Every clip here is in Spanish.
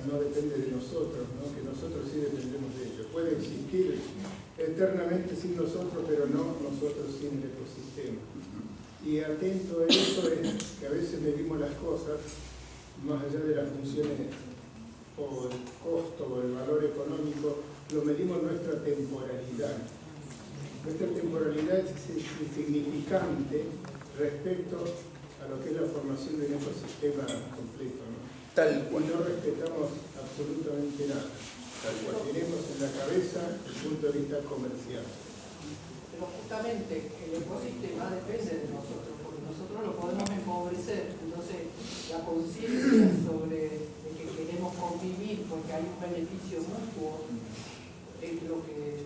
no depende de nosotros, ¿no? Que nosotros sí dependemos de ellos. Puede existir eternamente sin nosotros, pero no nosotros sin el ecosistema. Y atento a eso es que a veces medimos las cosas más allá de las funciones o el costo o el valor económico, lo medimos nuestra temporalidad. Nuestra temporalidad es insignificante respecto a lo que es la formación de un ecosistema completo, ¿no? Tal cual. Y no respetamos absolutamente nada. Tal cual. Tenemos en la cabeza el punto de vista comercial. Pero justamente el ecosistema depende de nosotros, porque nosotros lo podemos empobrecer. Entonces, la conciencia sobre de que queremos convivir porque hay un beneficio mutuo es lo que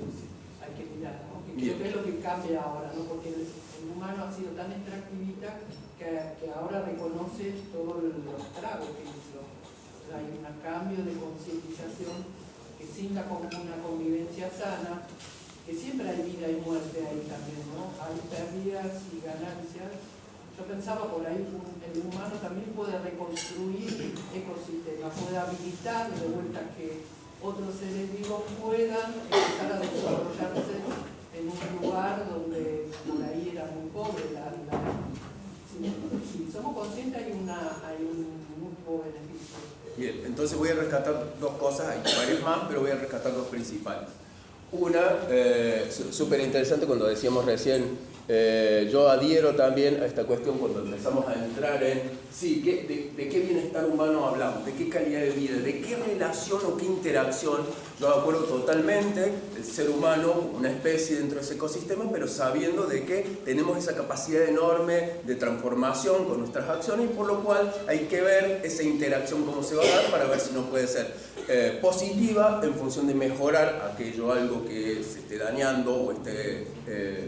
hay que mirar, ¿no? Que creo que es lo que cambia ahora, ¿no? Porque el humano ha sido tan extractivista que ahora reconoce todo el estrago que hizo. O sea, hay un cambio de concientización que sin una convivencia sana, que siempre hay vida y muerte ahí también, ¿no? Hay pérdidas y ganancias. Yo pensaba por ahí, el humano también puede reconstruir ecosistemas, puede habilitar de vuelta que otros seres vivos puedan empezar a desarrollarse en un lugar donde por ahí era muy pobre si somos conscientes hay un mutuo beneficio. Bien, entonces voy a rescatar dos cosas, hay varias más, pero voy a rescatar dos principales. Una, súper interesante cuando decíamos recién, yo adhiero también a esta cuestión cuando empezamos a entrar en, sí, de qué bienestar humano hablamos, de qué calidad de vida, de qué relación o qué interacción. Yo de acuerdo totalmente, el ser humano, una especie dentro de ese ecosistema, pero sabiendo de que tenemos esa capacidad enorme de transformación con nuestras acciones y por lo cual hay que ver esa interacción cómo se va a dar para ver si no puede ser positiva en función de mejorar aquello, algo que se esté dañando o esté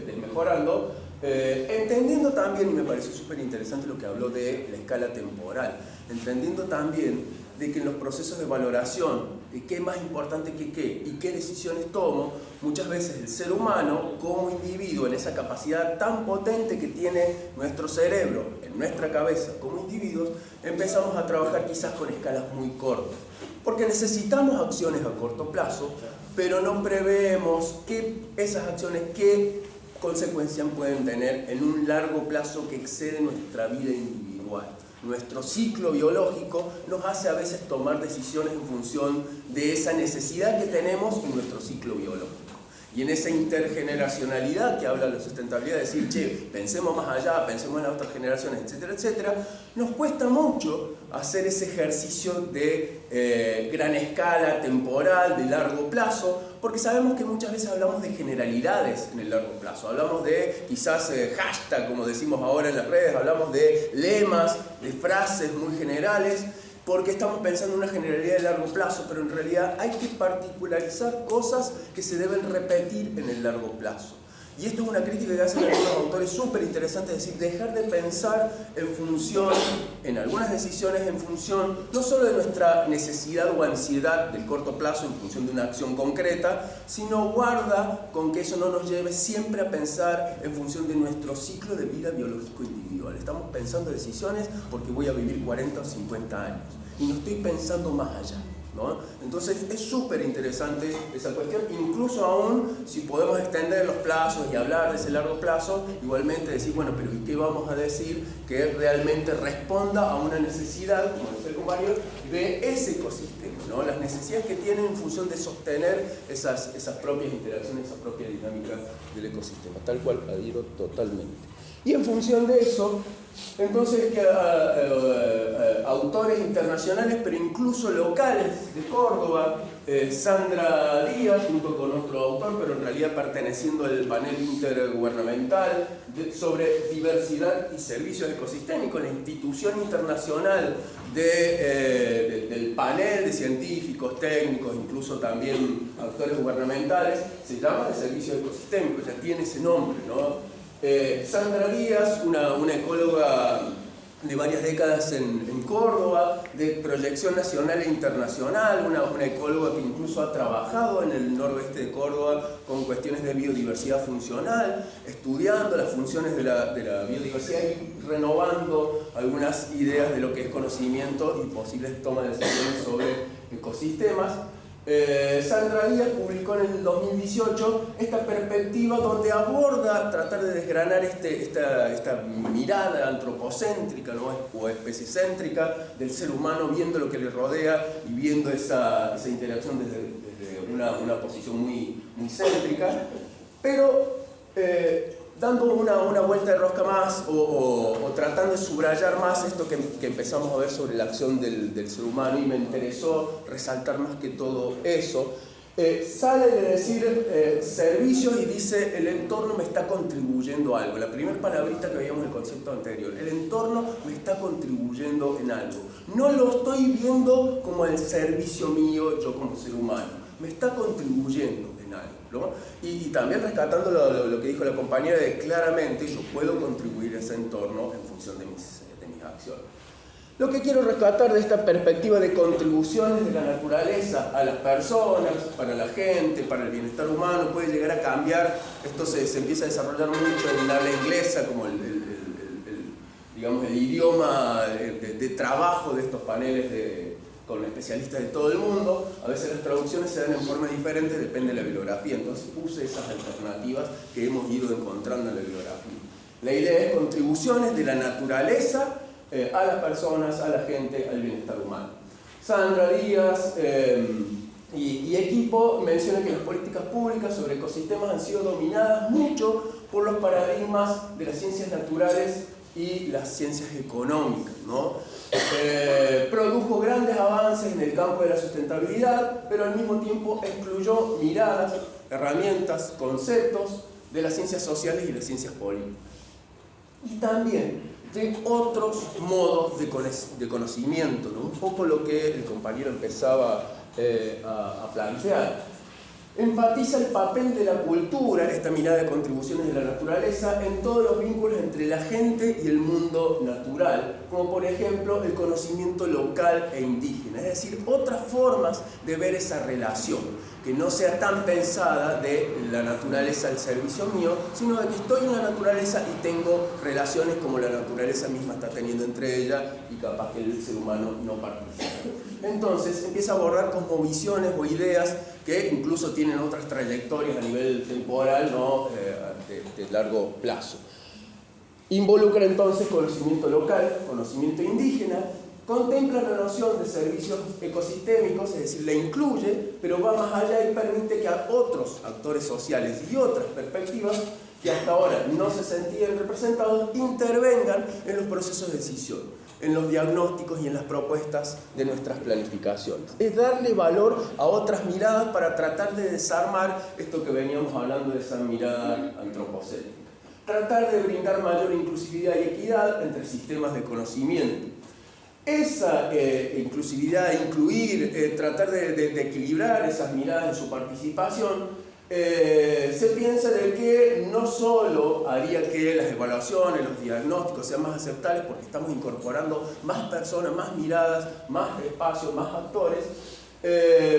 desmejorando. Entendiendo también, y me pareció súper interesante lo que habló de la escala temporal, entendiendo también de que en los procesos de valoración de qué es más importante que qué y qué decisiones tomo, muchas veces el ser humano como individuo, en esa capacidad tan potente que tiene nuestro cerebro, en nuestra cabeza como individuos, empezamos a trabajar quizás con escalas muy cortas, porque necesitamos acciones a corto plazo, pero no preveemos que esas acciones, qué consecuencias pueden tener en un largo plazo que excede nuestra vida individual. Nuestro ciclo biológico nos hace a veces tomar decisiones en función de esa necesidad que tenemos en nuestro ciclo biológico. Y en esa intergeneracionalidad que habla de la sustentabilidad, decir, che, pensemos más allá, pensemos en las otras generaciones, etcétera, etcétera, nos cuesta mucho hacer ese ejercicio de gran escala, temporal, de largo plazo, porque sabemos que muchas veces hablamos de generalidades en el largo plazo, hablamos de quizás hashtag, como decimos ahora en las redes, hablamos de lemas, de frases muy generales, porque estamos pensando en una generalidad de largo plazo, pero en realidad hay que particularizar cosas que se deben repetir en el largo plazo. Y esto es una crítica que hacen algunos autores súper interesantes, es decir, dejar de pensar en función, en algunas decisiones en función, no solo de nuestra necesidad o ansiedad del corto plazo en función de una acción concreta, sino guarda con que eso no nos lleve siempre a pensar en función de nuestro ciclo de vida biológico individual. Estamos pensando decisiones porque voy a vivir 40 o 50 años y no estoy pensando más allá, ¿no? Entonces es súper interesante esa cuestión, incluso aún si podemos extender los plazos y hablar de ese largo plazo, igualmente decir, bueno, pero ¿y qué vamos a decir que realmente responda a una necesidad, como decía el compañero, de ese ecosistema, ¿no? Las necesidades que tienen en función de sostener esas propias interacciones, esa propia dinámica del ecosistema, tal cual adhiero totalmente. Y en función de eso, entonces autores internacionales, pero incluso locales de Córdoba, Sandra Díaz, junto con otro autor, pero en realidad perteneciendo al panel intergubernamental sobre diversidad y servicios ecosistémicos, la institución internacional del panel de científicos, técnicos, incluso también actores gubernamentales, se llama de servicios ecosistémicos, ya tiene ese nombre, ¿no? Sandra Díaz, una ecóloga de varias décadas en Córdoba, de proyección nacional e internacional, una ecóloga que incluso ha trabajado en el noroeste de Córdoba con cuestiones de biodiversidad funcional, estudiando las funciones de la biodiversidad y renovando algunas ideas de lo que es conocimiento y posibles tomas de decisiones sobre ecosistemas. Sandra Díaz publicó en el 2018 esta perspectiva donde aborda tratar de desgranar esta mirada antropocéntrica, ¿no? O especiecéntrica del ser humano, viendo lo que le rodea y viendo esa interacción desde una posición muy céntrica, pero dando una vuelta de rosca más o tratando de subrayar más esto que empezamos a ver sobre la acción del ser humano, y me interesó resaltar más que todo eso. Sale de decir servicios y dice el entorno me está contribuyendo a algo. La primera palabrita que veíamos en el concepto anterior, el entorno me está contribuyendo en algo. No lo estoy viendo como el servicio mío yo como ser humano, me está contribuyendo en algo, ¿no? Y también rescatando lo que dijo la compañera, de claramente yo puedo contribuir a ese entorno en función de mis acciones. Lo que quiero rescatar de esta perspectiva de contribuciones de la naturaleza a las personas, para la gente, para el bienestar humano, puede llegar a cambiar. Esto se empieza a desarrollar mucho en habla inglesa, como digamos, el idioma de trabajo de estos paneles con especialistas de todo el mundo. A veces las traducciones se dan en forma diferente, depende de la bibliografía, entonces use esas alternativas que hemos ido encontrando en la bibliografía. La idea es contribuciones de la naturaleza a las personas, a la gente, al bienestar humano. Sandra Díaz y equipo mencionan que las políticas públicas sobre ecosistemas han sido dominadas mucho por los paradigmas de las ciencias naturales y las ciencias económicas, ¿no? Produjo grandes avances en el campo de la sustentabilidad, pero al mismo tiempo excluyó miradas, herramientas, conceptos de las ciencias sociales y las ciencias políticas. Y también de otros modos de conocimiento, ¿no? Un poco lo que el compañero empezaba a plantear. Enfatiza el papel de la cultura, esta mirada de contribuciones de la naturaleza, en todos los vínculos entre la gente y el mundo natural, como por ejemplo el conocimiento local e indígena, es decir, otras formas de ver esa relación, que no sea tan pensada de la naturaleza al servicio mío, sino de que estoy en la naturaleza y tengo relaciones como la naturaleza misma está teniendo entre ella y capaz que el ser humano no participa. Entonces empieza a abordar cosmovisiones o ideas que incluso tienen otras trayectorias a nivel temporal, ¿no? de largo plazo. Involucra entonces conocimiento local, conocimiento indígena, contempla la noción de servicios ecosistémicos, es decir, la incluye, pero va más allá y permite que a otros actores sociales y otras perspectivas que hasta ahora no se sentían representados intervengan en los procesos de decisión, en los diagnósticos y en las propuestas de nuestras planificaciones. Es darle valor a otras miradas para tratar de desarmar esto que veníamos hablando de esa mirada antropocéntrica. Tratar de brindar mayor inclusividad y equidad entre sistemas de conocimiento. Esa inclusividad, incluir, tratar de equilibrar esas miradas en su participación, se piensa de que no solo haría que las evaluaciones, los diagnósticos sean más aceptables porque estamos incorporando más personas, más miradas, más espacios, más actores,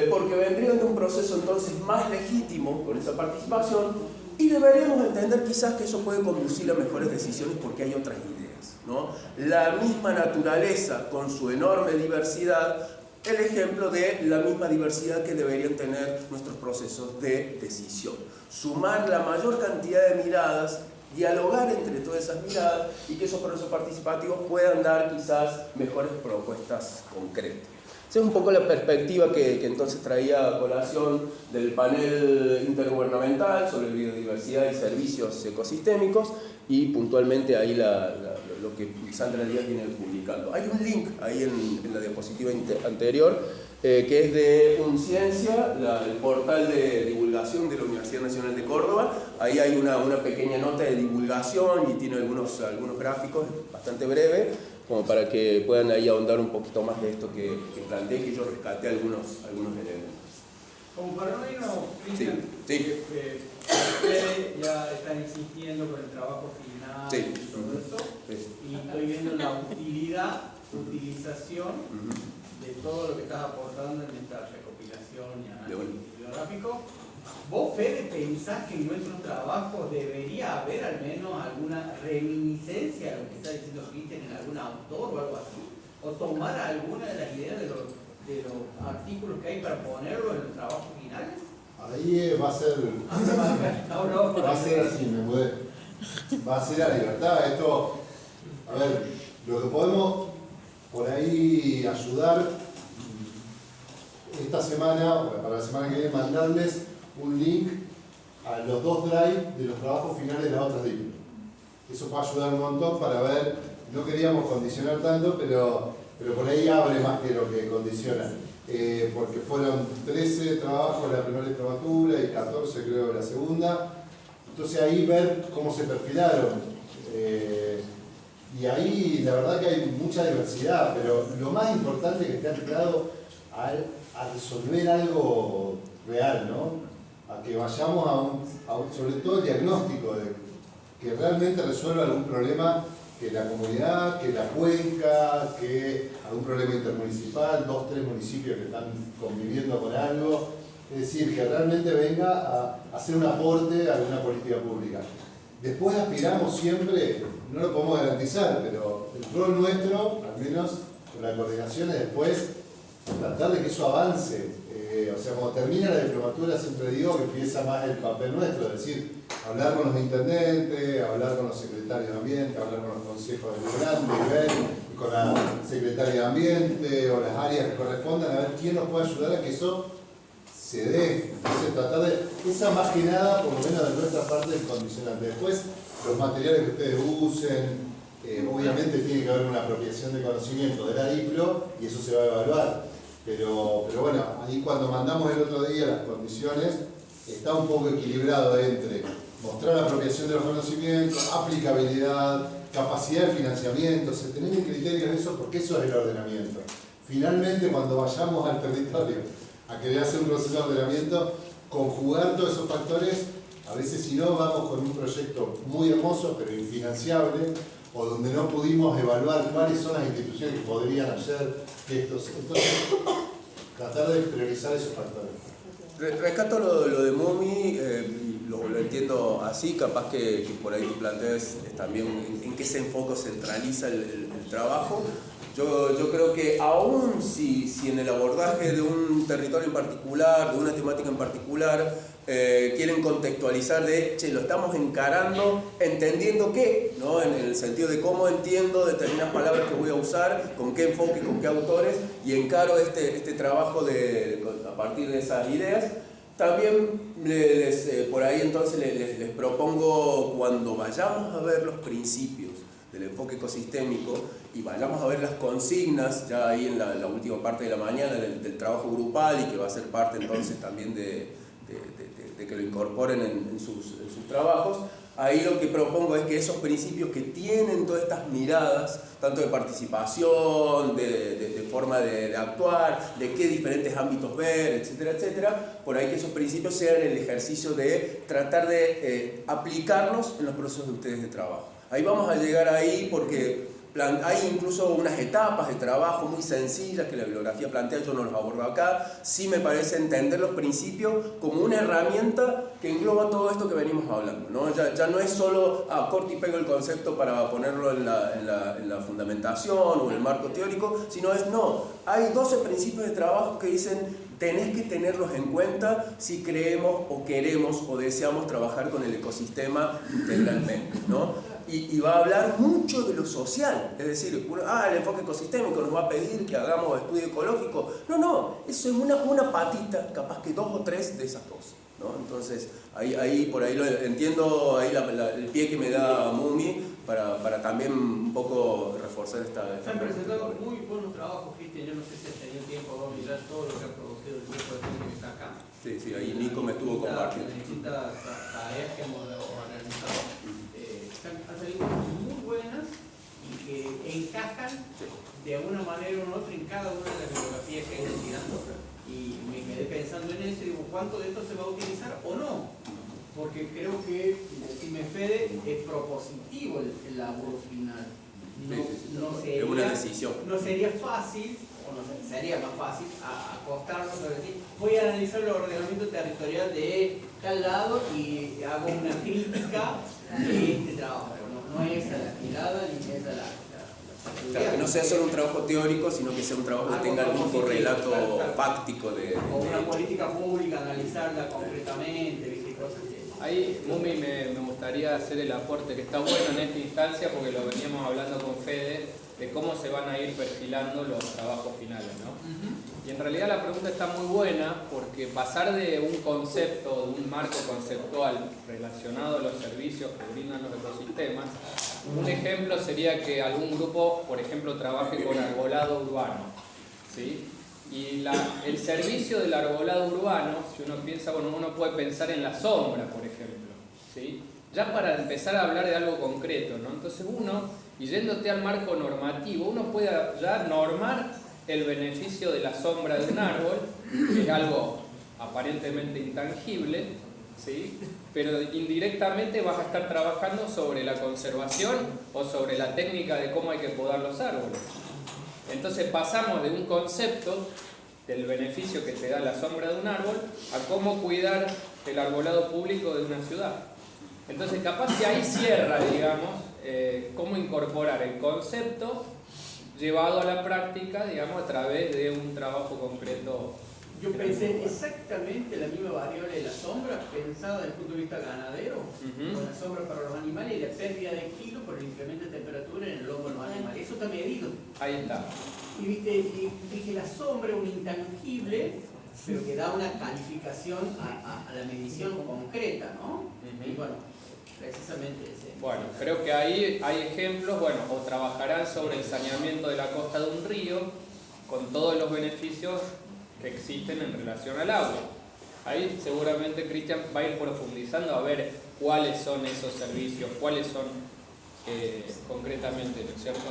porque vendrían de un proceso entonces más legítimo con esa participación, y deberíamos entender quizás que eso puede conducir a mejores decisiones porque hay otras ideas, ¿no? La misma naturaleza con su enorme diversidad, el ejemplo de la misma diversidad que deberían tener nuestros procesos de decisión. Sumar la mayor cantidad de miradas, dialogar entre todas esas miradas y que esos procesos participativos puedan dar quizás mejores propuestas concretas. Esa es un poco la perspectiva que entonces traía a colación del panel intergubernamental sobre biodiversidad y servicios ecosistémicos, y puntualmente ahí lo que Sandra Díaz viene publicando. Hay un link ahí en la diapositiva anterior que es de UNCiencia, el portal de divulgación de la Universidad Nacional de Córdoba. Ahí hay una pequeña nota de divulgación y tiene algunos gráficos, bastante breve, como para que puedan ahí ahondar un poquito más de esto que planteé, que yo rescaté algunos elementos. Como para no irnos, Cristian, sí. Ustedes ya están insistiendo con el trabajo final y todo eso, y estoy viendo la utilización de todo lo que estás aportando en esta recopilación y análisis bibliográfico. ¿Vos, Fede, pensás que en nuestro trabajo debería haber al menos alguna reminiscencia de lo que está diciendo Cristian en algún autor o algo así? ¿O tomar alguna de las ideas de de los artículos que hay para ponerlo en el trabajo final? Ahí va a ser así, me mudé. Va a ser a libertad. Esto, a ver, lo que podemos por ahí ayudar esta semana, para la semana que viene, mandarles un link a los 2 drive de los trabajos finales de las otras disciplinas. Eso puede ayudar un montón para ver, no queríamos condicionar tanto, pero por ahí abre más que lo que condiciona. Porque fueron 13 trabajos de la primera diplomatura y 14 creo de la segunda. Entonces ahí ver cómo se perfilaron. Y ahí la verdad que hay mucha diversidad, pero lo más importante es que esté aplicado a resolver algo real, ¿no? A que vayamos a un sobre todo el diagnóstico, de que realmente resuelva algún problema que la comunidad, que la cuenca, que algún problema intermunicipal, 2 o 3 municipios que están conviviendo con algo. Es decir, que realmente venga a hacer un aporte a alguna política pública. Después aspiramos siempre, no lo podemos garantizar, pero el rol nuestro, al menos con la coordinación, es después tratar de que eso avance. O sea, cuando termina la diplomatura siempre digo que empieza más el papel nuestro, es decir, hablar con los intendentes, hablar con los secretarios de ambiente, hablar con los consejos deliberantes, ver con la secretaria de ambiente o las áreas que correspondan, a ver quién nos puede ayudar a que eso se dé. Entonces tratar de, esa más que nada, por lo menos de nuestra parte, el condicionante. Después, los materiales que ustedes usen, obviamente tiene que haber una apropiación de conocimiento de la DIPLO y eso se va a evaluar. Pero bueno, ahí cuando mandamos el otro día las condiciones, está un poco equilibrado entre mostrar la apropiación de los conocimientos, aplicabilidad, capacidad de financiamiento, o sea, tener en criterios de eso, porque eso es el ordenamiento. Finalmente, cuando vayamos al territorio a querer hacer un proceso de ordenamiento, conjugar todos esos factores, a veces si no vamos con un proyecto muy hermoso, pero infinanciable, o donde no pudimos evaluar cuáles son las instituciones que podrían hacer estos. Entonces, tratar de priorizar esos factores. Rescato lo de Mumi, lo entiendo así, capaz que por ahí tú planteas también en qué se enfoca, centraliza el trabajo. Yo creo que aún si en el abordaje de un territorio en particular, de una temática en particular, quieren contextualizar de, che, lo estamos encarando, entendiendo qué, ¿no? En el sentido de cómo entiendo determinadas palabras que voy a usar, con qué enfoque, con qué autores, y encaro este trabajo a partir de esas ideas. También por ahí entonces les propongo, cuando vayamos a ver los principios del enfoque ecosistémico y vayamos a ver las consignas, ya ahí en la última parte de la mañana del trabajo grupal, y que va a ser parte entonces también de que lo incorporen en sus trabajos, ahí lo que propongo es que esos principios que tienen todas estas miradas, tanto de participación, de forma de actuar, de qué diferentes ámbitos ver, etcétera, etcétera, por ahí que esos principios sean el ejercicio de tratar de aplicarlos en los procesos de ustedes de trabajo. Ahí vamos a llegar ahí porque hay incluso unas etapas de trabajo muy sencillas que la bibliografía plantea, yo no los abordo acá. Sí me parece entender los principios como una herramienta que engloba todo esto que venimos hablando, ¿no? Ya no es solo corto y pego el concepto para ponerlo en la fundamentación o en el marco teórico, sino hay 12 principios de trabajo que dicen tenés que tenerlos en cuenta si creemos o queremos o deseamos trabajar con el ecosistema integralmente, ¿no? Y va a hablar mucho de lo social, es decir, el enfoque ecosistémico nos va a pedir que hagamos estudio ecológico. No, eso es una patita, capaz que 2 o 3 de esas cosas, ¿no? Entonces, ahí por ahí lo entiendo, ahí el pie que me da Mumi para también un poco reforzar esta Se han presentado muy buenos trabajos, Cristian. Yo no sé si has tenido tiempo de mirar todo lo que ha producido el grupo de gente que está acá. Sí, ahí Nico me estuvo compartiendo. Distintas tareas que hemos organizado. Han salido cosas muy buenas y que encajan de alguna manera o otra en cada una de las bibliografías que hay tirando. Y me quedé pensando en eso y digo, ¿cuánto de esto se va a utilizar o no? Porque creo que, decime Fede, es propositivo el laburo final. No sería, es una decisión. No sería fácil, o no sería más fácil, acostarnos a decir, voy a analizar el ordenamiento territorial de tal lado y hago una crítica de este trabajo. No es a la mirada ni es a la Claro, que no sea solo un trabajo teórico, sino que sea un trabajo que tenga algún correlato fáctico de... O una política pública, analizarla concretamente, ¿viste? Cosas que... Ahí, Mumi, me gustaría hacer el aporte que está bueno en esta instancia, porque lo veníamos hablando con Fede, de cómo se van a ir perfilando los trabajos finales, ¿no? Y en realidad la pregunta está muy buena, porque pasar de un concepto, de un marco conceptual relacionado a los servicios que brindan los ecosistemas, un ejemplo sería que algún grupo, por ejemplo, trabaje con arbolado urbano, ¿sí? Y el servicio del arbolado urbano, si uno piensa, bueno, uno puede pensar en la sombra, por ejemplo, ¿sí? Ya para empezar a hablar de algo concreto, ¿no? Entonces uno, y yéndote al marco normativo, uno puede ya normar el beneficio de la sombra de un árbol, que es algo aparentemente intangible, ¿sí? Pero indirectamente vas a estar trabajando sobre la conservación o sobre la técnica de cómo hay que podar los árboles. Entonces pasamos de un concepto del beneficio que te da la sombra de un árbol a cómo cuidar el arbolado público de una ciudad. Entonces capaz que ahí cierra, digamos, cómo incorporar el concepto llevado a la práctica, digamos, a través de un trabajo concreto. Yo pensé exactamente la misma variable de la sombra, pensada desde el punto de vista ganadero, con la sombra para los animales y la pérdida de kilos por el incremento de temperatura en el lomo de los animales. Eso está medido. Ahí está. Y dije, la sombra es un intangible, pero que da una calificación a la medición concreta, ¿no? Y bueno, precisamente ese. Bueno, creo que ahí hay ejemplos, bueno, o trabajarán sobre el saneamiento de la costa de un río, con todos los beneficios que existen en relación al agua. Ahí seguramente Cristian va a ir profundizando a ver cuáles son esos servicios, cuáles son concretamente, ¿no es cierto?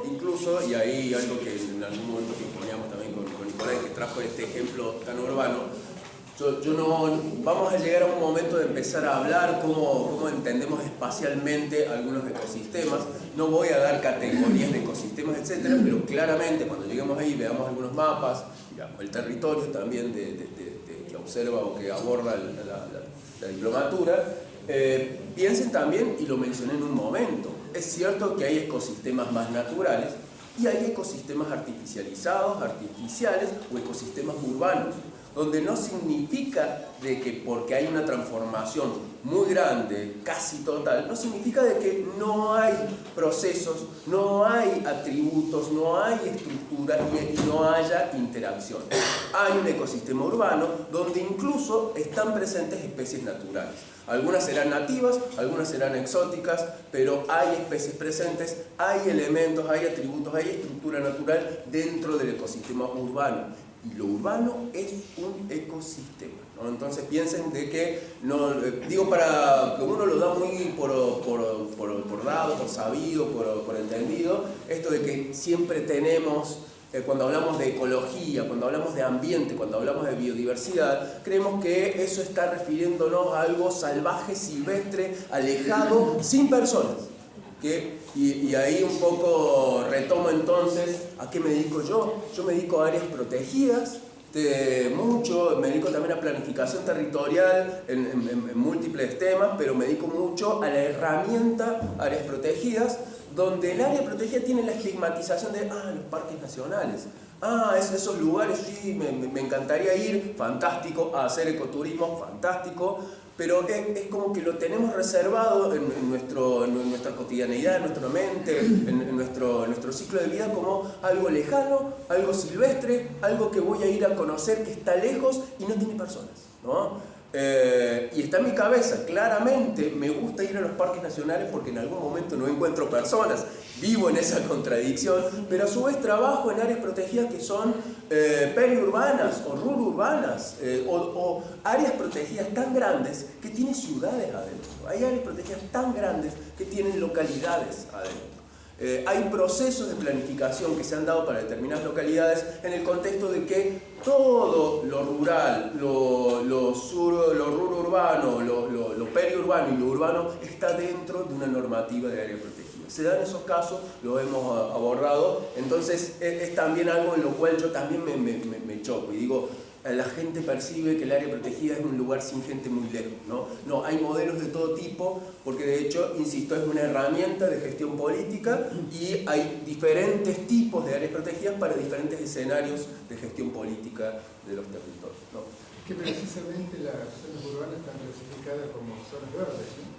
Incluso, y ahí algo que en algún momento que poníamos también con Nicolás, que trajo este ejemplo tan urbano, yo no, vamos a llegar a un momento de empezar a hablar cómo entendemos espacialmente algunos ecosistemas. No voy a dar categorías de ecosistemas, etcétera, pero claramente cuando lleguemos ahí, veamos algunos mapas, digamos, el territorio también que observa o que aborda la diplomatura, piensen también, y lo mencioné en un momento, es cierto que hay ecosistemas más naturales y hay ecosistemas artificializados, artificiales o ecosistemas urbanos, donde no significa de que porque hay una transformación muy grande, casi total, no significa de que no hay procesos, no hay atributos, no hay estructura y no haya interacción. Hay un ecosistema urbano donde incluso están presentes especies naturales. Algunas serán nativas, algunas serán exóticas, pero hay especies presentes, hay elementos, hay atributos, hay estructura natural dentro del ecosistema urbano. Y lo urbano es un ecosistema, ¿no? Entonces piensen de que, no, digo para que uno lo da muy por dado, por sabido, por entendido, esto de que siempre tenemos, cuando hablamos de ecología, cuando hablamos de ambiente, cuando hablamos de biodiversidad, creemos que eso está refiriéndonos a algo salvaje, silvestre, alejado, sin personas. Y ahí un poco retomo entonces a qué me dedico yo. Yo me dedico a áreas protegidas, me dedico también a planificación territorial en múltiples temas, pero me dedico mucho a la herramienta áreas protegidas, donde el área protegida tiene la estigmatización de los parques nacionales. Esos lugares sí, me encantaría ir, fantástico, a hacer ecoturismo, fantástico, pero es como que lo tenemos reservado en nuestra cotidianeidad, en nuestra mente, en nuestro ciclo de vida como algo lejano, algo silvestre, algo que voy a ir a conocer que está lejos y no tiene personas, ¿no? Y está en mi cabeza, claramente me gusta ir a los parques nacionales porque en algún momento no encuentro personas, vivo en esa contradicción, pero a su vez trabajo en áreas protegidas que son periurbanas o rururbanas, o áreas protegidas tan grandes que tienen ciudades adentro. Hay áreas protegidas tan grandes que tienen localidades adentro. Hay procesos de planificación que se han dado para determinadas localidades en el contexto de que todo lo rural, lo rururbano, lo periurbano y lo urbano está dentro de una normativa de área protegida. Se dan esos casos, lo hemos abordado, entonces es también algo en lo cual yo también me choco y digo, la gente percibe que el área protegida es un lugar sin gente muy lejos, ¿no? No, hay modelos de todo tipo, porque de hecho, insisto, es una herramienta de gestión política y hay diferentes tipos de áreas protegidas para diferentes escenarios de gestión política de los territorios, ¿no? Que precisamente las zonas urbanas están clasificadas como zonas verdes, ¿no?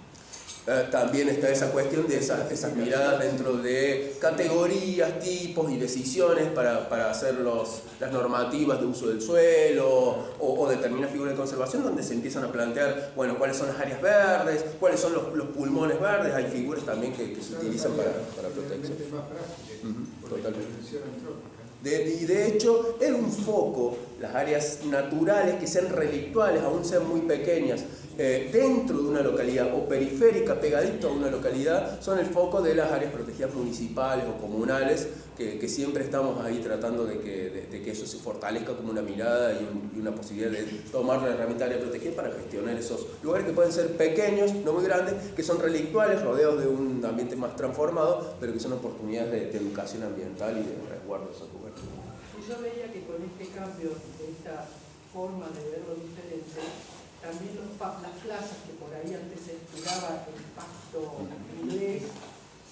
También está esa cuestión de esas miradas dentro de categorías, tipos y decisiones para hacer las normativas de uso del suelo o determinadas figuras de conservación, donde se empiezan a plantear, bueno, cuáles son las áreas verdes, cuáles son los pulmones verdes. Hay figuras también que se utilizan para protección. Más frágiles, por la Totalmente. intervención antrópica. Y de hecho es un foco, las áreas naturales que sean relictuales, aún sean muy pequeñas, dentro de una localidad o periférica, pegadito a una localidad, son el foco de las áreas protegidas municipales o comunales, que siempre estamos ahí tratando de que eso se fortalezca como una mirada y una posibilidad de tomar la herramienta de área protegida para gestionar esos lugares que pueden ser pequeños, no muy grandes, que son relictuales, rodeados de un ambiente más transformado, pero que son oportunidades de educación ambiental y de resguardo de esos lugares. Yo veía que con este cambio, de esta forma de verlo diferente, también las plazas que por ahí antes se estiraba el pasto inglés,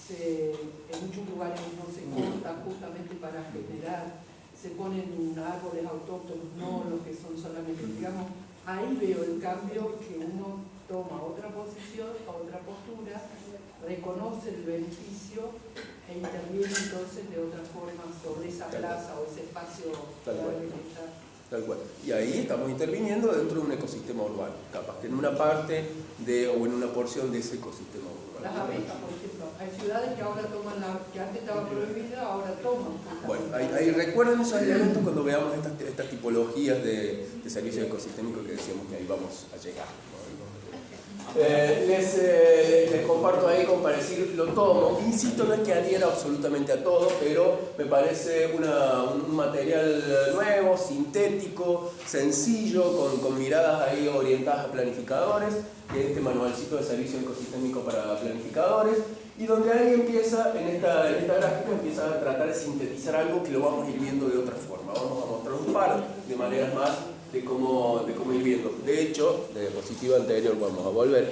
en muchos lugares no se corta justamente para generar, se ponen árboles autóctonos, no los que son solamente, digamos, ahí veo el cambio que uno toma otra posición, otra postura, reconoce el beneficio e interviene entonces de otra forma sobre esa plaza o ese espacio verde que está. Tal cual. Y ahí estamos interviniendo dentro de un ecosistema urbano, capaz que en una parte o en una porción de ese ecosistema urbano. Las abejas, por ejemplo, hay ciudades que ahora toman que antes estaba prohibida, ahora toman. Bueno, ahí recuerden esos elementos cuando veamos estas tipologías de servicios ecosistémicos que decíamos que ahí vamos a llegar, ¿no? Les comparto ahí como para decir, lo tomo. Insisto, no es que adhiera absolutamente a todo, pero me parece un material nuevo, sintético, sencillo, con miradas ahí orientadas a planificadores, que es este manualcito de servicio ecosistémico para planificadores, y donde ahí empieza, en esta gráfica, empieza a tratar de sintetizar algo que lo vamos a ir viendo de otra forma. Vamos a mostrar un par de maneras más de cómo ir viendo. De hecho, de diapositiva anterior vamos a volver.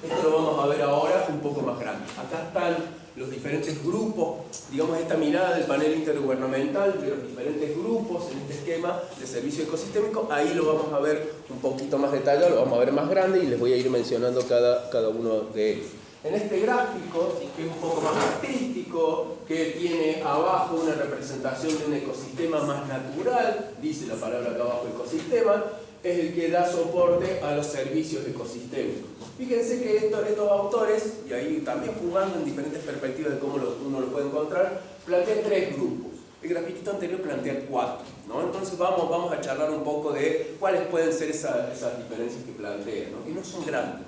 Esto lo vamos a ver ahora un poco más grande. Acá están los diferentes grupos, digamos esta mirada del panel intergubernamental de los diferentes grupos en este esquema de servicio ecosistémico. Ahí lo vamos a ver un poquito más detallado, lo vamos a ver más grande y les voy a ir mencionando cada uno de ellos. En este gráfico, que es un poco más artístico, que tiene abajo una representación de un ecosistema más natural, dice la palabra acá abajo ecosistema, es el que da soporte a los servicios ecosistémicos. Fíjense que estos autores, y ahí también jugando en diferentes perspectivas de cómo uno lo puede encontrar, plantean 3 grupos. El grafiquito anterior plantea 4, ¿no? Entonces vamos a charlar un poco de cuáles pueden ser esas diferencias que plantean, ¿no? Que no son grandes.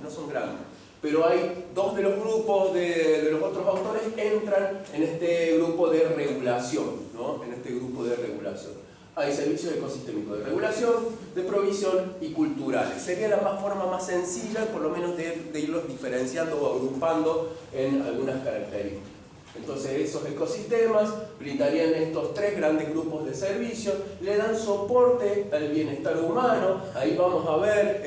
Pero hay 2 de los grupos de los otros autores entran en este grupo de regulación, ¿no? En este grupo de regulación. Hay servicios ecosistémicos de regulación, de provisión y culturales. Sería la forma más sencilla, por lo menos, de irlos diferenciando o agrupando en algunas características. Entonces esos ecosistemas brindarían estos 3 grandes grupos de servicios, le dan soporte al bienestar humano. Ahí vamos a ver,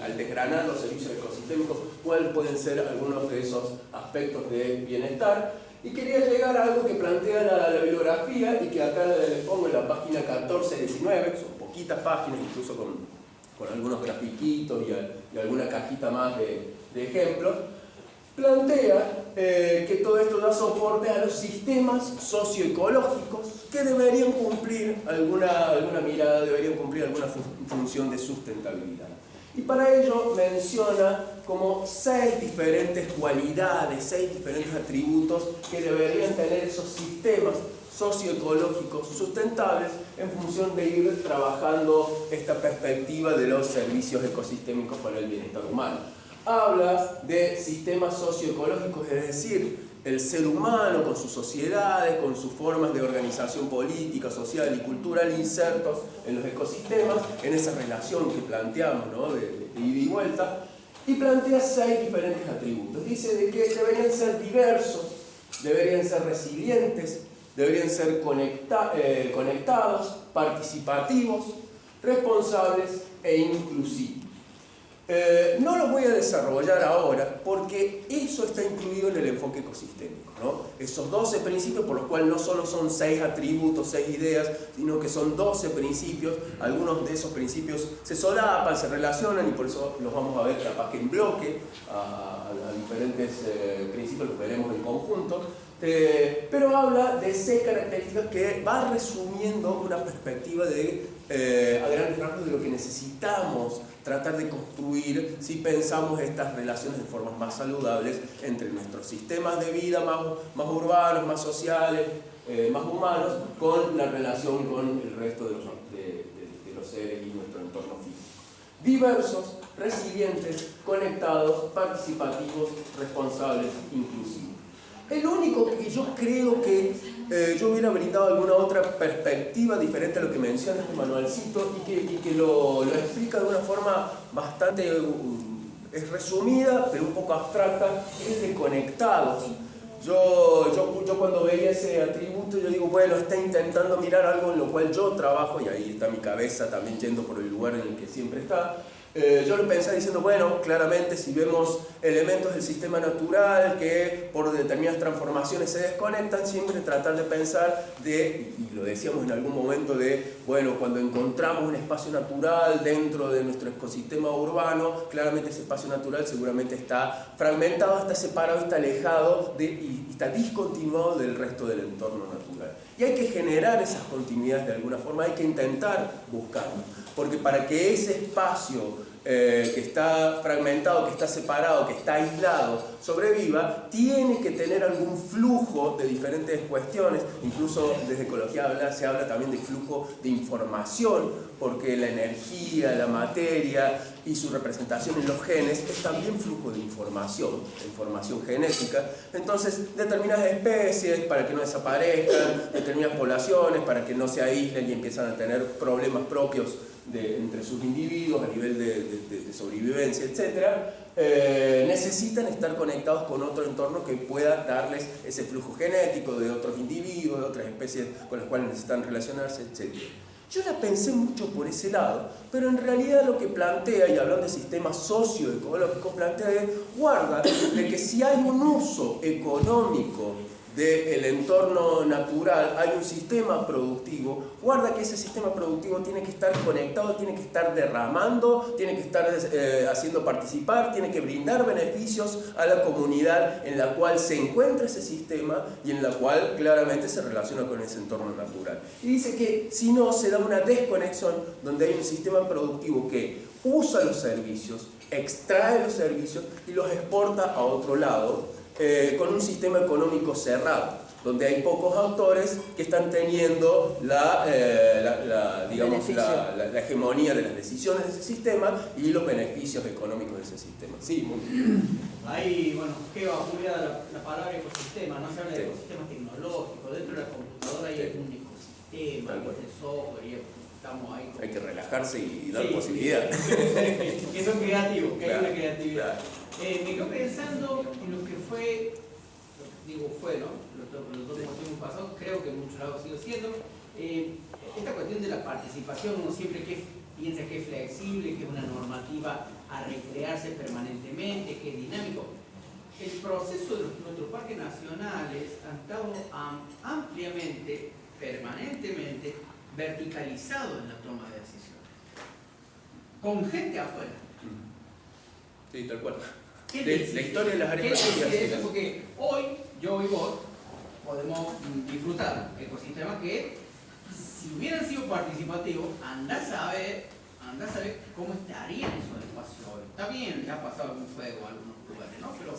al desgranar los servicios ecosistémicos, cuáles pueden ser algunos de esos aspectos de bienestar. Y quería llegar a algo que plantea la bibliografía y que acá les pongo en la página 14-19, son poquitas páginas, incluso con algunos grafiquitos y alguna cajita más de ejemplos. Plantea que todo esto da soporte a los sistemas socioecológicos que deberían cumplir alguna mirada, deberían cumplir alguna función de sustentabilidad. Y para ello menciona como 6 diferentes cualidades, 6 diferentes atributos que deberían tener esos sistemas socioecológicos sustentables en función de ir trabajando esta perspectiva de los servicios ecosistémicos para el bienestar humano. Habla de sistemas socioecológicos, es decir, el ser humano con sus sociedades, con sus formas de organización política, social y cultural insertos en los ecosistemas, en esa relación que planteamos, ¿no? de ida y vuelta, y plantea 6 diferentes atributos. Dice de que deberían ser diversos, deberían ser resilientes, deberían ser conectados, participativos, responsables e inclusivos. No los voy a desarrollar ahora porque eso está incluido en el enfoque ecosistémico, ¿no? Esos 12 principios, por los cuales no solo son 6 atributos, 6 ideas, sino que son 12 principios. Algunos de esos principios se solapan, se relacionan y por eso los vamos a ver capaz que en bloque a diferentes principios, los veremos en conjunto. Pero habla de 6 características que va resumiendo una perspectiva a grandes rasgos de lo que necesitamos tratar de construir si pensamos estas relaciones de formas más saludables entre nuestros sistemas de vida más urbanos, más sociales, más humanos, con la relación con el resto de los seres y nuestro entorno físico. Diversos, resilientes, conectados, participativos, responsables, inclusivos. El único que yo creo que yo hubiera brindado alguna otra perspectiva diferente a lo que menciona este manualcito y que lo explica de una forma bastante es resumida, pero un poco abstracta, es de conectados. Yo cuando veía ese atributo, yo digo, bueno, está intentando mirar algo en lo cual yo trabajo, y ahí está mi cabeza también yendo por el lugar en el que siempre está. Yo lo pensé diciendo, bueno, claramente si vemos elementos del sistema natural que por determinadas transformaciones se desconectan, siempre tratar de pensar y lo decíamos en algún momento bueno, cuando encontramos un espacio natural dentro de nuestro ecosistema urbano, claramente ese espacio natural seguramente está fragmentado, está separado, está alejado y está discontinuado del resto del entorno natural. Y hay que generar esas continuidades de alguna forma, hay que intentar buscarlo, porque para que ese espacio que está fragmentado, que está separado, que está aislado, sobreviva, tiene que tener algún flujo de diferentes cuestiones. Incluso desde ecología se habla también de flujo de información, porque la energía, la materia y su representación en los genes es también flujo de información genética. Entonces, determinadas especies para que no desaparezcan, determinadas poblaciones para que no se aíslen y empiezan a tener problemas propios entre sus individuos a nivel de sobrevivencia, etc., necesitan estar conectados con otro entorno que pueda darles ese flujo genético de otros individuos, de otras especies con las cuales necesitan relacionarse, etc. Yo la pensé mucho por ese lado, pero en realidad lo que plantea, y hablando de sistemas socioecológicos, plantea guarda de que si hay un uso económico del entorno natural, hay un sistema productivo, guarda que ese sistema productivo tiene que estar conectado, tiene que estar derramando, tiene que estar haciendo participar, tiene que brindar beneficios a la comunidad en la cual se encuentra ese sistema y en la cual claramente se relaciona con ese entorno natural. Y dice que si no, se da una desconexión donde hay un sistema productivo que usa los servicios, extrae los servicios y los exporta a otro lado, con un sistema económico cerrado, donde hay pocos autores que están teniendo la hegemonía de las decisiones de ese sistema y los beneficios económicos de ese sistema. Sí, muy bien. Ahí, bueno, Geo ha publicado la palabra ecosistema, no se habla de ecosistemas tecnológicos, dentro de la computadora hay un ecosistema, de software, y estamos ahí. Hay que relajarse y dar posibilidades. Que son creativos, que hay una creatividad. Claro. Me quedo pensando en lo que fue, ¿no? Los dos últimos pasados, creo que en muchos lados sigue siendo. Esta cuestión de la participación, uno siempre piensa que es flexible, que es una normativa a recrearse permanentemente, que es dinámico. El proceso de nuestros parques nacionales han estado ampliamente, permanentemente, verticalizado en la toma de decisiones. Con gente afuera. Sí, tal cual. La historia de las áreas protegidas. Porque hoy, yo y vos, podemos disfrutar ecosistemas que, si hubieran sido participativos, anda a saber cómo estarían esos espacios hoy. Está bien, ya ha pasado algún fuego en algunos lugares, ¿no? Pero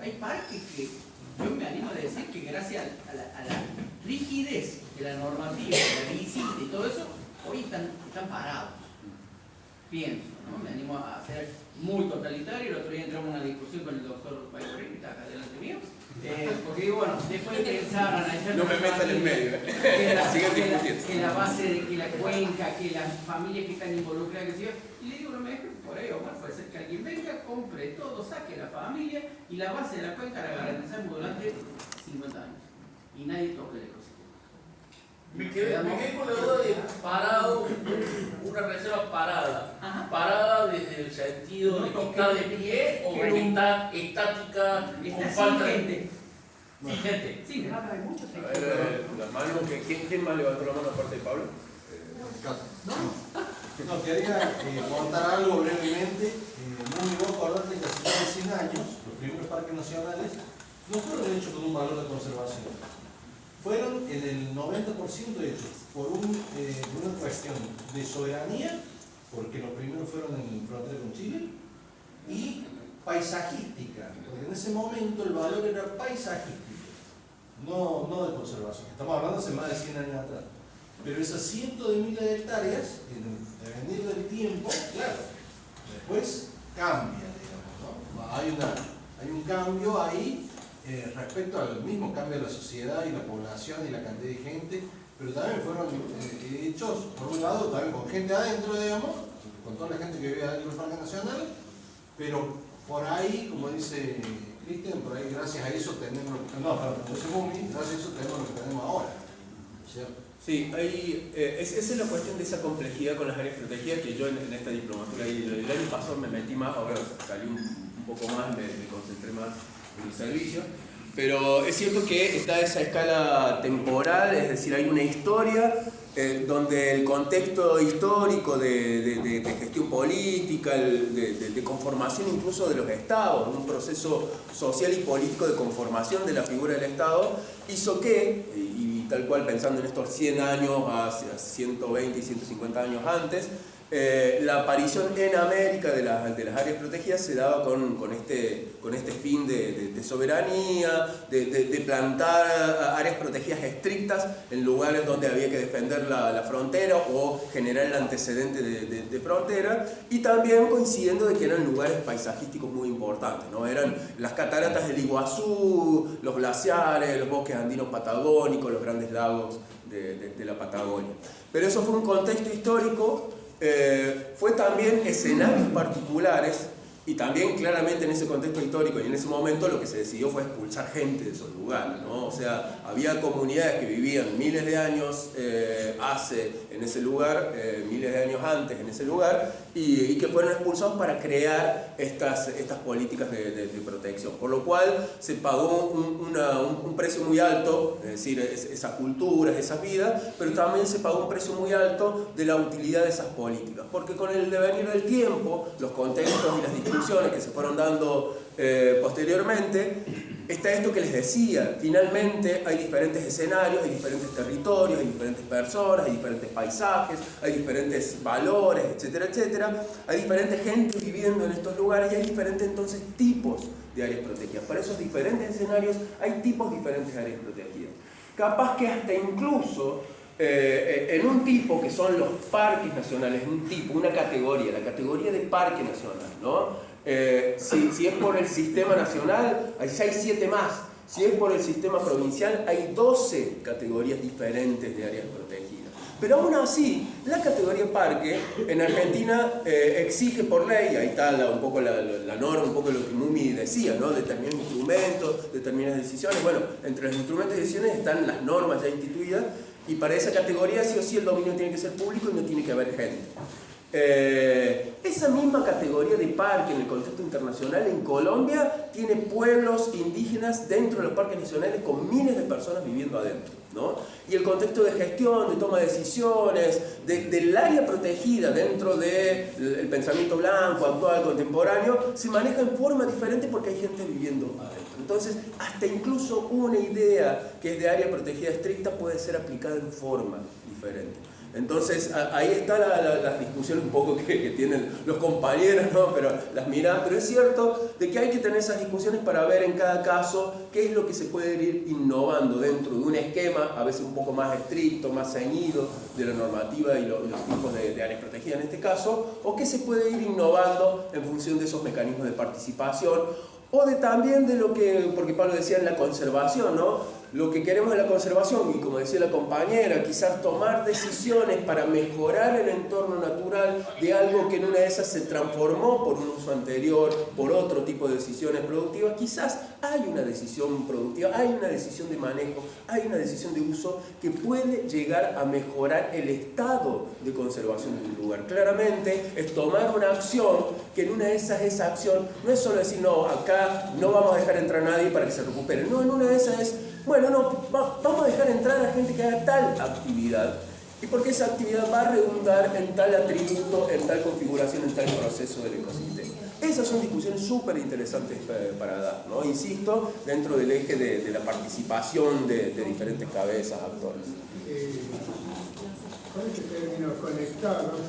hay parques que yo me animo a decir que gracias a la rigidez de la normativa, de la visita y todo eso, hoy están parados. Pienso, ¿no? Me animo a ser muy totalitario. El otro día entramos en una discusión con el doctor Baycorrín, que está acá delante mío, porque digo, bueno, después de pensar, analizar... No me metan en medio, que la base de que la cuenca, que las familias que están involucradas, que se y le digo, no me dejes por ahí, Omar, puede ser que alguien venga, compre todo, saque la familia y la base de la cuenca la garantizamos durante 50 años. Y nadie toque el ecosistema. Me quedé con la duda de parado una reserva parada. Ajá. Parada desde el sentido de que está de pie o está estática con Está falta sin de gente. sin gente. Sí, Claro, hay muchos A ver, la mano, ¿quién más levantó la mano aparte de Pablo? No, quería contar algo brevemente. Muy vos acordate que hace más de 100 años, los primeros parques nacionales no fueron hechos con un valor de conservación. Fueron en el 90% hechos por una cuestión de soberanía, porque los primeros fueron en frontera con Chile, y paisajística, porque en ese momento el valor era paisajístico, no de conservación. Estamos hablando hace más de 100 años atrás. Pero esas cientos de miles de hectáreas, en el devenir del tiempo, claro, después cambia, digamos, ¿no? Hay un cambio ahí respecto al mismo cambio de la sociedad y la población y la cantidad de gente, pero también fueron hechos, por un lado, también con gente adentro, digamos, con toda la gente que vive adentro del Parque Nacional, pero por ahí, como dice Cristian, por ahí gracias a eso tenemos, gracias a eso tenemos lo que tenemos ahora, ¿cierto? Sí, esa es la cuestión de esa complejidad con las áreas protegidas que yo en esta diplomatura y el año pasado me metí más, ahora salí un poco más, me concentré más en el servicio, pero es cierto que está esa escala temporal, es decir, hay una historia donde el contexto histórico de gestión política, de conformación incluso de los estados, un proceso social y político de conformación de la figura del Estado, hizo que, y tal cual pensando en estos 100 años, hacia 120 y 150 años antes, la aparición en América de las áreas protegidas se daba con este fin de soberanía, de plantar áreas protegidas estrictas en lugares donde había que defender la frontera o generar el antecedente de frontera, y también coincidiendo de que eran lugares paisajísticos muy importantes, ¿no? Eran las cataratas del Iguazú, los glaciares, los bosques andinos patagónicos, los grandes lagos de la Patagonia. Pero eso fue un contexto histórico. Fue también escenarios particulares, y también claramente en ese contexto histórico y en ese momento lo que se decidió fue expulsar gente de esos lugares, ¿no? O sea, había comunidades que vivían miles de años en ese lugar, miles de años antes en ese lugar, y que fueron expulsados para crear estas políticas de protección, por lo cual se pagó un precio muy alto, es decir, esa cultura, esa vida, pero también se pagó un precio muy alto de la utilidad de esas políticas, porque con el devenir del tiempo, los contextos y las discusiones que se fueron dando posteriormente, está esto que les decía, finalmente hay diferentes escenarios, hay diferentes territorios, hay diferentes personas, hay diferentes paisajes, hay diferentes valores, etcétera, etcétera, hay diferente gente viviendo en estos lugares y hay diferentes entonces tipos de áreas protegidas. Para esos diferentes escenarios hay tipos diferentes de áreas protegidas. Capaz que hasta incluso en un tipo que son los parques nacionales, un tipo, una categoría, la categoría de parque nacional, ¿no? Si es por el sistema nacional, hay 6-7 más. Si es por el sistema provincial, hay 12 categorías diferentes de áreas protegidas. Pero aún así, la categoría parque en Argentina exige por ley, ahí está un poco la norma, un poco lo que Mumi decía, ¿no? Determinados instrumentos, determinadas decisiones. Bueno, entre los instrumentos y decisiones están las normas ya instituidas, y para esa categoría sí o sí el dominio tiene que ser público y no tiene que haber gente. Esa misma categoría de parque en el contexto internacional en Colombia tiene pueblos indígenas dentro de los parques nacionales con miles de personas viviendo adentro, ¿no? Y el contexto de gestión, de toma de decisiones, del área protegida dentro del pensamiento blanco, actual, contemporáneo, se maneja en forma diferente porque hay gente viviendo adentro. Entonces, hasta incluso una idea que es de área protegida estricta puede ser aplicada en forma diferente. Entonces, ahí están las discusiones un poco que tienen los compañeros, ¿no? Pero las miradas, pero es cierto de que hay que tener esas discusiones para ver en cada caso qué es lo que se puede ir innovando dentro de un esquema, a veces un poco más estricto, más ceñido de la normativa y los tipos de áreas protegidas en este caso, o qué se puede ir innovando en función de esos mecanismos de participación, o también de lo que, porque Pablo decía en la conservación, ¿no? Lo que queremos en la conservación, y como decía la compañera, quizás tomar decisiones para mejorar el entorno natural de algo que en una de esas se transformó por un uso anterior, por otro tipo de decisiones productivas. Quizás hay una decisión productiva, hay una decisión de manejo, hay una decisión de uso que puede llegar a mejorar el estado de conservación de un lugar. Claramente es tomar una acción que en una de esas, esa acción no es solo decir, no, acá no vamos a dejar entrar a nadie para que se recupere. No, en una de esas es, bueno, no, vamos a dejar entrar a gente que haga tal actividad. Y porque esa actividad va a redundar en tal atributo, en tal configuración, en tal proceso del ecosistema. Esas son discusiones súper interesantes para dar, ¿no? Insisto, dentro del eje de la participación de diferentes cabezas, actores. Con este término conectados,